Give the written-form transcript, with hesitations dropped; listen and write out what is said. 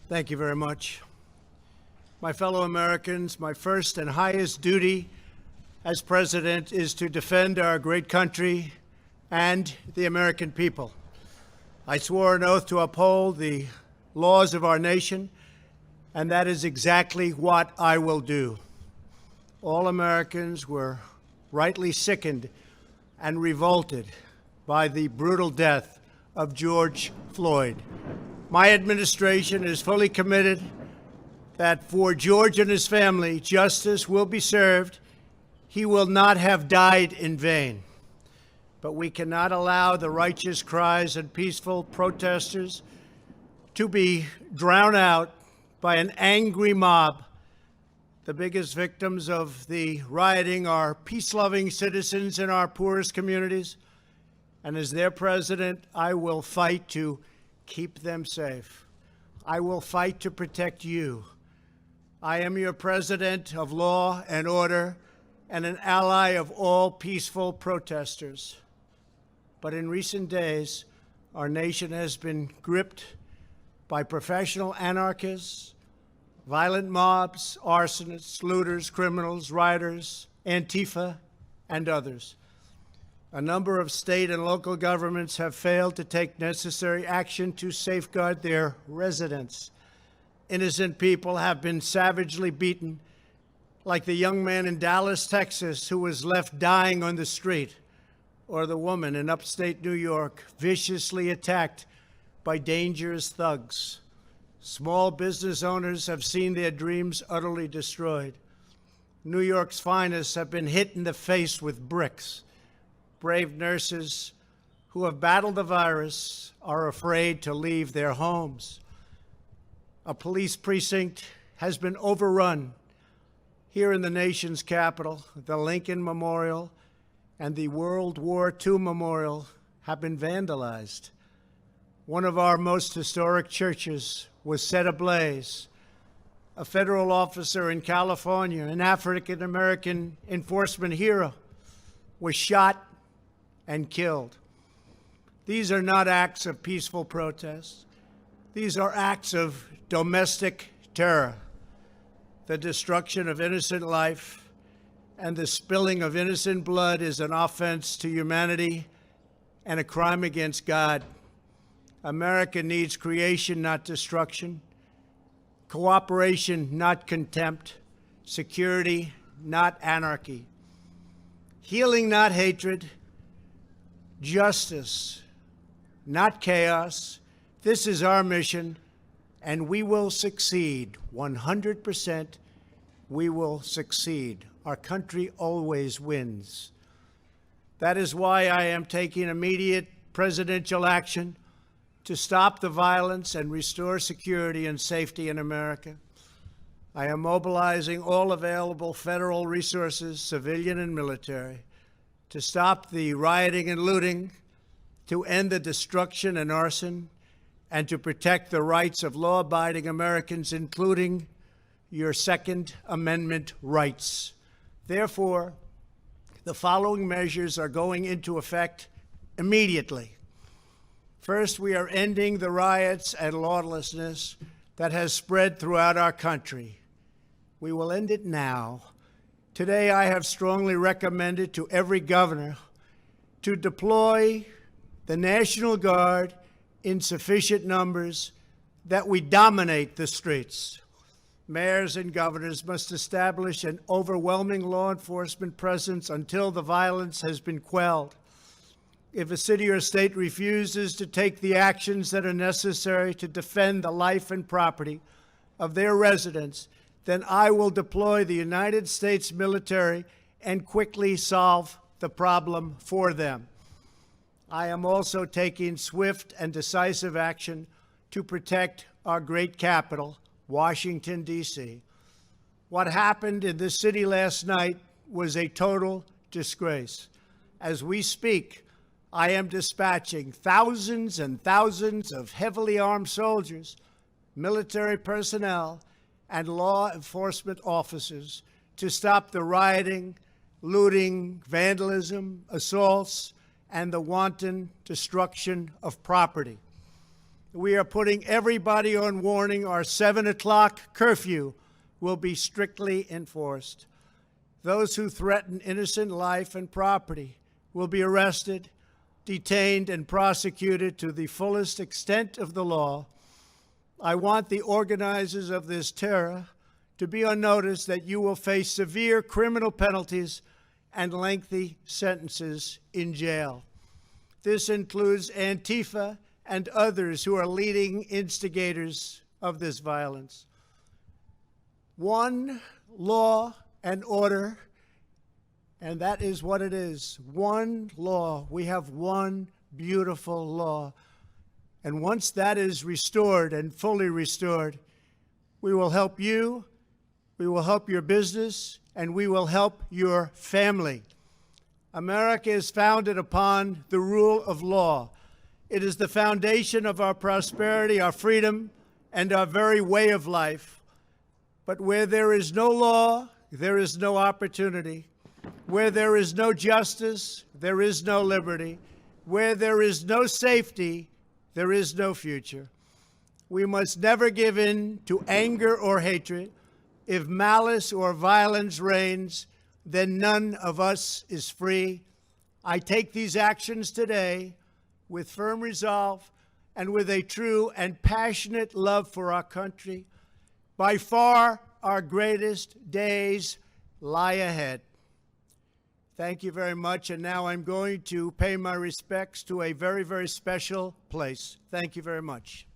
Thank you very much. My fellow Americans, my first and highest duty as president is to defend our great country and the American people. I swore an oath to uphold the laws of our nation, and that is exactly what I will do. All Americans were rightly sickened and revolted by the brutal death of George Floyd. My administration is fully committed that for George and his family, justice will be served. He will not have died in vain. But we cannot allow the righteous cries and peaceful protesters to be drowned out by an angry mob. The biggest victims of the rioting are peace-loving citizens in our poorest communities. And as their president, I will fight to keep them safe. I will fight to protect you. I am your president of law and order and an ally of all peaceful protesters. But in recent days, our nation has been gripped by professional anarchists, violent mobs, arsonists, looters, criminals, rioters, Antifa, and others. A number of state and local governments have failed to take necessary action to safeguard their residents. Innocent people have been savagely beaten, like the young man in Dallas, Texas, who was left dying on the street, or the woman in upstate New York viciously attacked by dangerous thugs. Small business owners have seen their dreams utterly destroyed. New York's finest have been hit in the face with bricks. Brave nurses who have battled the virus are afraid to leave their homes. A police precinct has been overrun. Here in the nation's capital, the Lincoln Memorial and the World War II Memorial have been vandalized. One of our most historic churches was set ablaze. A federal officer in California, an African-American enforcement hero, was shot and killed. These are not acts of peaceful protest. These are acts of domestic terror. The destruction of innocent life and the spilling of innocent blood is an offense to humanity and a crime against God. America needs creation, not destruction. Cooperation, not contempt. Security, not anarchy. Healing, not hatred. Justice, not chaos. This is our mission, and we will succeed. 100%, we will succeed. Our country always wins. That is why I am taking immediate presidential action to stop the violence and restore security and safety in America. I am mobilizing all available federal resources, civilian and military, to stop the rioting and looting, to end the destruction and arson, and to protect the rights of law-abiding Americans, including your Second Amendment rights. Therefore, the following measures are going into effect immediately. First, we are ending the riots and lawlessness that has spread throughout our country. We will end it now. Today, I have strongly recommended to every governor to deploy the National Guard in sufficient numbers that we dominate the streets. Mayors and governors must establish an overwhelming law enforcement presence until the violence has been quelled. If a city or state refuses to take the actions that are necessary to defend the life and property of their residents, then I will deploy the United States military and quickly solve the problem for them. I am also taking swift and decisive action to protect our great capital, Washington, D.C. What happened in this city last night was a total disgrace. As we speak, I am dispatching thousands and thousands of heavily armed soldiers, military personnel, and law enforcement officers to stop the rioting, looting, vandalism, assaults, and the wanton destruction of property. We are putting everybody on warning. Our 7 o'clock curfew will be strictly enforced. Those who threaten innocent life and property will be arrested, detained, and prosecuted to the fullest extent of the law. I want the organizers of this terror to be on notice that you will face severe criminal penalties and lengthy sentences in jail. This includes Antifa and others who are leading instigators of this violence. One law and order, and that is what it is. One law. We have one beautiful law. And once that is restored and fully restored, we will help you, we will help your business, and we will help your family. America is founded upon the rule of law. It is the foundation of our prosperity, our freedom, and our very way of life. But where there is no law, there is no opportunity. Where there is no justice, there is no liberty. Where there is no safety, there is no future. We must never give in to anger or hatred. If malice or violence reigns, then none of us is free. I take these actions today with firm resolve and with a true and passionate love for our country. By far, our greatest days lie ahead. Thank you very much. And now I'm going to pay my respects to a very, very special place. Thank you very much.